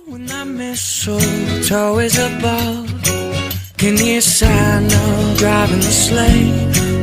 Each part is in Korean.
When the mistletoe is above, can you sign of driving the sleigh?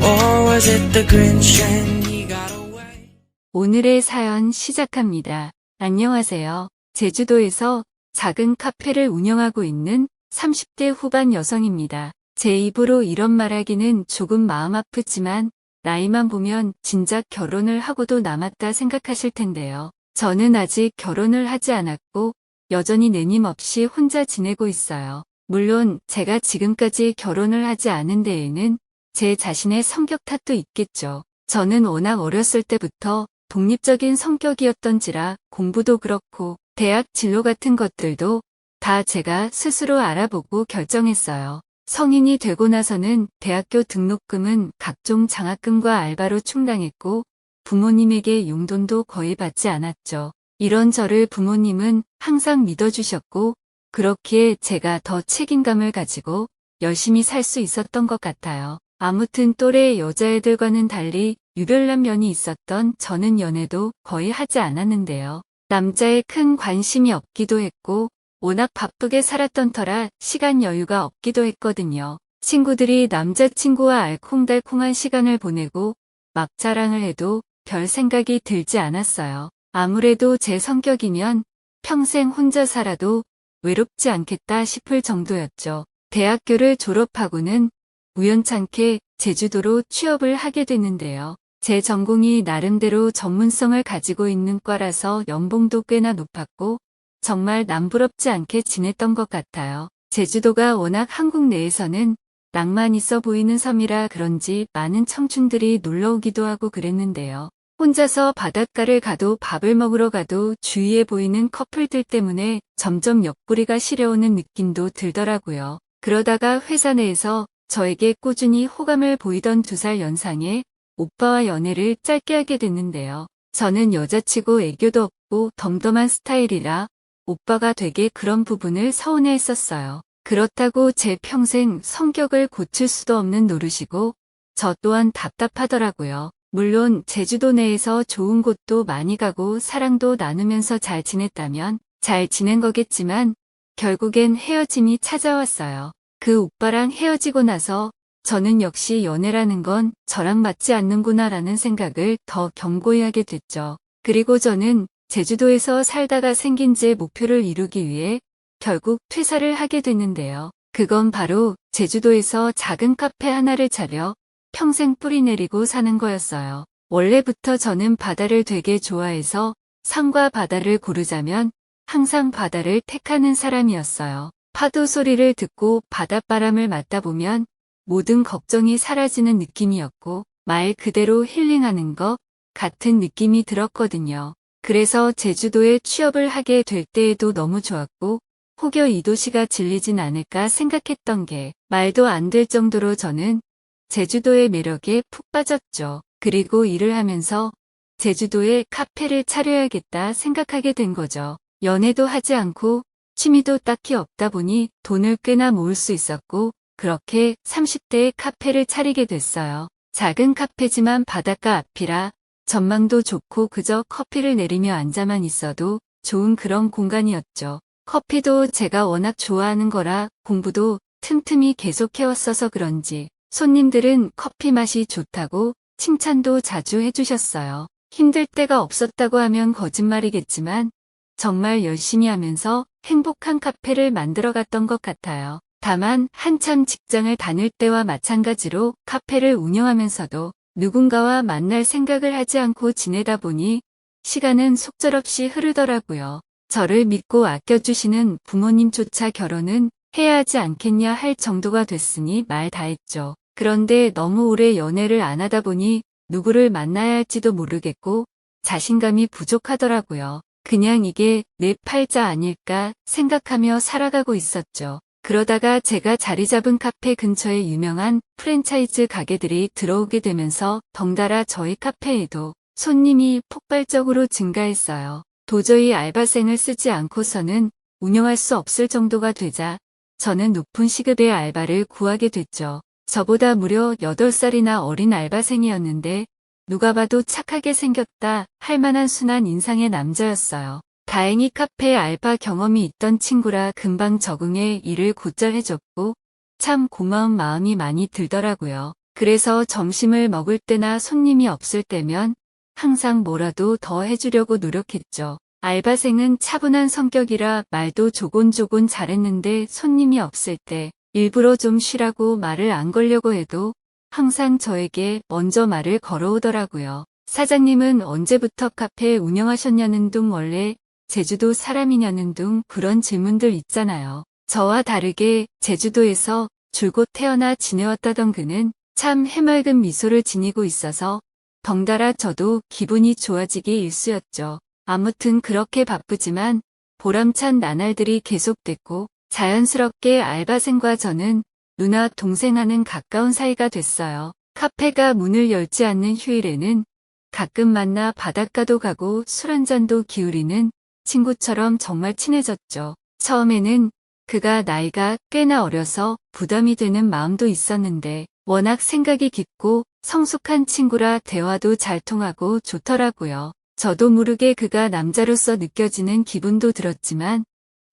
Or was it the Grinch and he got away? 오늘의 사연 시작합니다. 안녕하세요. 제주도에서 작은 카페를 운영하고 있는 30대 후반 여성입니다. 제 입으로 이런 말하기는 조금 마음 아프지만 나이만 보면 진작 결혼을 하고도 남았다 생각하실 텐데요. 저는 아직 결혼을 하지 않았고 여전히 내님 없이 혼자 지내고 있어요. 물론 제가 지금까지 결혼을 하지 않은 데에는 제 자신의 성격 탓도 있겠죠. 저는 워낙 어렸을 때부터 독립적인 성격이었던지라 공부도 그렇고 대학 진로 같은 것들도 다 제가 스스로 알아보고 결정했어요. 성인이 되고 나서는 대학교 등록금은 각종 장학금과 알바로 충당했고 부모님에게 용돈도 거의 받지 않았죠. 이런 저를 부모님은 항상 믿어주셨고 그렇기에 제가 더 책임감을 가지고 열심히 살 수 있었던 것 같아요. 아무튼 또래 여자애들과는 달리 유별난 면이 있었던 저는 연애도 거의 하지 않았는데요. 남자에 큰 관심이 없기도 했고 워낙 바쁘게 살았던 터라 시간 여유가 없기도 했거든요. 친구들이 남자친구와 알콩달콩한 시간을 보내고 막 자랑을 해도 별 생각이 들지 않았어요. 아무래도 제 성격이면 평생 혼자 살아도 외롭지 않겠다 싶을 정도였죠. 대학교를 졸업하고는 우연찮게 제주도로 취업을 하게 됐는데요. 제 전공이 나름대로 전문성을 가지고 있는 과라서 연봉도 꽤나 높았고 정말 남부럽지 않게 지냈던 것 같아요. 제주도가 워낙 한국 내에서는 낭만 있어 보이는 섬이라 그런지 많은 청춘들이 놀러 오기도 하고 그랬는데요. 혼자서 바닷가를 가도 밥을 먹으러 가도 주위에 보이는 커플들 때문에 점점 옆구리가 시려오는 느낌도 들더라고요. 그러다가 회사 내에서 저에게 꾸준히 호감을 보이던 2살 연상의 오빠와 연애를 짧게 하게 됐는데요. 저는 여자치고 애교도 없고 덤덤한 스타일이라 오빠가 되게 그런 부분을 서운해했었어요. 그렇다고 제 평생 성격을 고칠 수도 없는 노릇이고 저 또한 답답하더라고요. 물론 제주도 내에서 좋은 곳도 많이 가고 사랑도 나누면서 잘 지냈다면 잘 지낸 거겠지만 결국엔 헤어짐이 찾아왔어요. 그 오빠랑 헤어지고 나서 저는 역시 연애라는 건 저랑 맞지 않는구나라는 생각을 더 견고히 하게 됐죠. 그리고 저는 제주도에서 살다가 생긴 제 목표를 이루기 위해 결국 퇴사를 하게 됐는데요. 그건 바로 제주도에서 작은 카페 하나를 차려 평생 뿌리 내리고 사는 거였어요. 원래부터 저는 바다를 되게 좋아해서 산과 바다를 고르자면 항상 바다를 택하는 사람이었어요. 파도 소리를 듣고 바닷바람을 맞다 보면 모든 걱정이 사라지는 느낌이었고 말 그대로 힐링하는 것 같은 느낌이 들었거든요. 그래서 제주도에 취업을 하게 될 때에도 너무 좋았고 혹여 이 도시가 질리진 않을까 생각했던 게 말도 안 될 정도로 저는 제주도의 매력에 푹 빠졌죠. 그리고 일을 하면서 제주도에 카페를 차려야겠다 생각하게 된 거죠. 연애도 하지 않고 취미도 딱히 없다 보니 돈을 꽤나 모을 수 있었고 그렇게 30대에 카페를 차리게 됐어요. 작은 카페지만 바닷가 앞이라 전망도 좋고 그저 커피를 내리며 앉아만 있어도 좋은 그런 공간이었죠. 커피도 제가 워낙 좋아하는 거라 공부도 틈틈이 계속해왔어서 그런지 손님들은 커피 맛이 좋다고 칭찬도 자주 해주셨어요. 힘들 때가 없었다고 하면 거짓말이겠지만 정말 열심히 하면서 행복한 카페를 만들어갔던 것 같아요. 다만 한참 직장을 다닐 때와 마찬가지로 카페를 운영하면서도 누군가와 만날 생각을 하지 않고 지내다 보니 시간은 속절없이 흐르더라고요. 저를 믿고 아껴주시는 부모님조차 결혼은 해야 하지 않겠냐 할 정도가 됐으니 말 다 했죠. 그런데 너무 오래 연애를 안 하다 보니 누구를 만나야 할지도 모르겠고 자신감이 부족하더라고요. 그냥 이게 내 팔자 아닐까 생각하며 살아가고 있었죠. 그러다가 제가 자리 잡은 카페 근처에 유명한 프랜차이즈 가게들이 들어오게 되면서 덩달아 저희 카페에도 손님이 폭발적으로 증가했어요. 도저히 알바생을 쓰지 않고서는 운영할 수 없을 정도가 되자 저는 높은 시급의 알바를 구하게 됐죠. 저보다 무려 8살이나 어린 알바생이었는데 누가 봐도 착하게 생겼다 할 만한 순한 인상의 남자였어요. 다행히 카페 알바 경험이 있던 친구라 금방 적응해 일을 곧잘 해줬고 참 고마운 마음이 많이 들더라고요. 그래서 점심을 먹을 때나 손님이 없을 때면 항상 뭐라도 더 해주려고 노력했죠. 알바생은 차분한 성격이라 말도 조곤조곤 잘했는데 손님이 없을 때 일부러 좀 쉬라고 말을 안 걸려고 해도 항상 저에게 먼저 말을 걸어오더라고요. 사장님은 언제부터 카페 운영하셨냐는 둥 원래 제주도 사람이냐는 둥 그런 질문들 있잖아요. 저와 다르게 제주도에서 줄곧 태어나 지내왔다던 그는 참 해맑은 미소를 지니고 있어서 덩달아 저도 기분이 좋아지기 일쑤였죠. 아무튼 그렇게 바쁘지만 보람찬 나날들이 계속됐고 자연스럽게 알바생과 저는 누나 동생하는 가까운 사이가 됐어요. 카페가 문을 열지 않는 휴일에는 가끔 만나 바닷가도 가고 술 한잔도 기울이는 친구처럼 정말 친해졌죠. 처음에는 그가 나이가 꽤나 어려서 부담이 되는 마음도 있었는데 워낙 생각이 깊고 성숙한 친구라 대화도 잘 통하고 좋더라고요. 저도 모르게 그가 남자로서 느껴지는 기분도 들었지만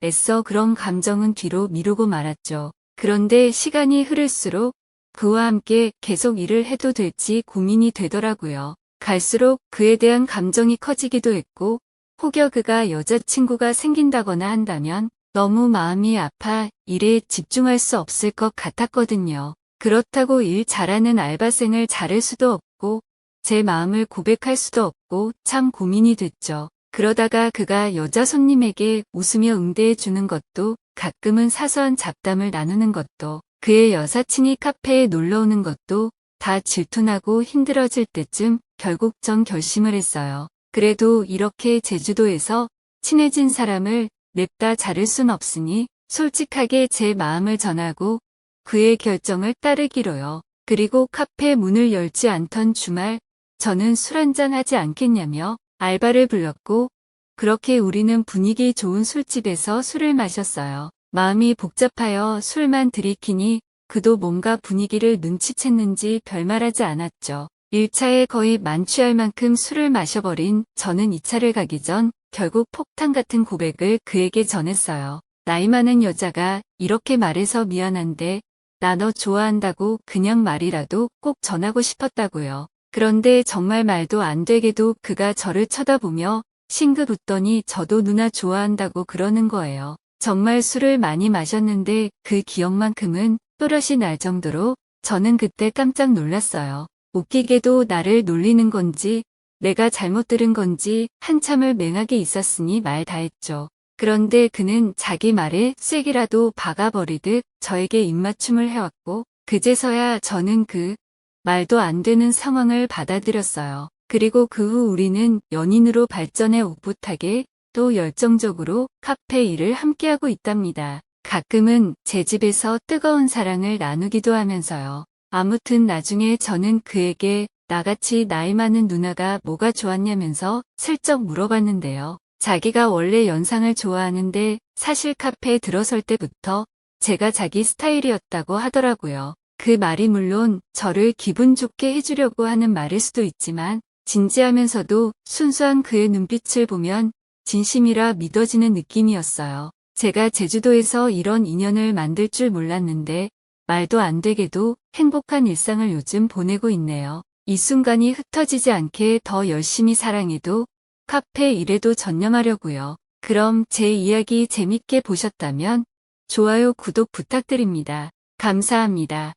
애써 그런 감정은 뒤로 미루고 말았죠. 그런데 시간이 흐를수록 그와 함께 계속 일을 해도 될지 고민이 되더라고요. 갈수록 그에 대한 감정이 커지기도 했고 혹여 그가 여자친구가 생긴다거나 한다면 너무 마음이 아파 일에 집중할 수 없을 것 같았거든요. 그렇다고 일 잘하는 알바생을 자를 수도 없고 제 마음을 고백할 수도 없고 참 고민이 됐죠. 그러다가 그가 여자 손님에게 웃으며 응대해 주는 것도 가끔은 사소한 잡담을 나누는 것도 그의 여사친이 카페에 놀러 오는 것도 다 질투나고 힘들어질 때쯤 결국 전 결심을 했어요. 그래도 이렇게 제주도에서 친해진 사람을 냅다 자를 순 없으니 솔직하게 제 마음을 전하고 그의 결정을 따르기로요. 그리고 카페 문을 열지 않던 주말 저는 술 한잔 하지 않겠냐며 알바를 불렀고 그렇게 우리는 분위기 좋은 술집에서 술을 마셨어요. 마음이 복잡하여 술만 들이키니 그도 뭔가 분위기를 눈치챘는지 별말하지 않았죠. 1차에 거의 만취할 만큼 술을 마셔버린 저는 2차를 가기 전 결국 폭탄 같은 고백을 그에게 전했어요. 나이 많은 여자가 이렇게 말해서 미안한데 나 너 좋아한다고 그냥 말이라도 꼭 전하고 싶었다고요. 그런데 정말 말도 안 되게도 그가 저를 쳐다보며 싱긋 웃더니 저도 누나 좋아한다고 그러는 거예요. 정말 술을 많이 마셨는데 그 기억만큼은 또렷이 날 정도로 저는 그때 깜짝 놀랐어요. 웃기게도 나를 놀리는 건지 내가 잘못 들은 건지 한참을 맹하게 있었으니 말 다했죠. 그런데 그는 자기 말에 쐐기라도 박아버리듯 저에게 입맞춤을 해왔고 그제서야 저는 그 말도 안 되는 상황을 받아들였어요. 그리고 그 후 우리는 연인으로 발전해 오붓하게 또 열정적으로 카페 일을 함께하고 있답니다. 가끔은 제 집에서 뜨거운 사랑을 나누기도 하면서요. 아무튼 나중에 저는 그에게 나같이 나이 많은 누나가 뭐가 좋았냐면서 슬쩍 물어봤는데요. 자기가 원래 연상을 좋아하는데 사실 카페에 들어설 때부터 제가 자기 스타일이었다고 하더라고요. 그 말이 물론 저를 기분 좋게 해주려고 하는 말일 수도 있지만 진지하면서도 순수한 그의 눈빛을 보면 진심이라 믿어지는 느낌이었어요. 제가 제주도에서 이런 인연을 만들 줄 몰랐는데 말도 안 되게도 행복한 일상을 요즘 보내고 있네요. 이 순간이 흩어지지 않게 더 열심히 사랑해도 카페 일에도 전념하려고요. 그럼 제 이야기 재밌게 보셨다면 좋아요, 구독 부탁드립니다. 감사합니다.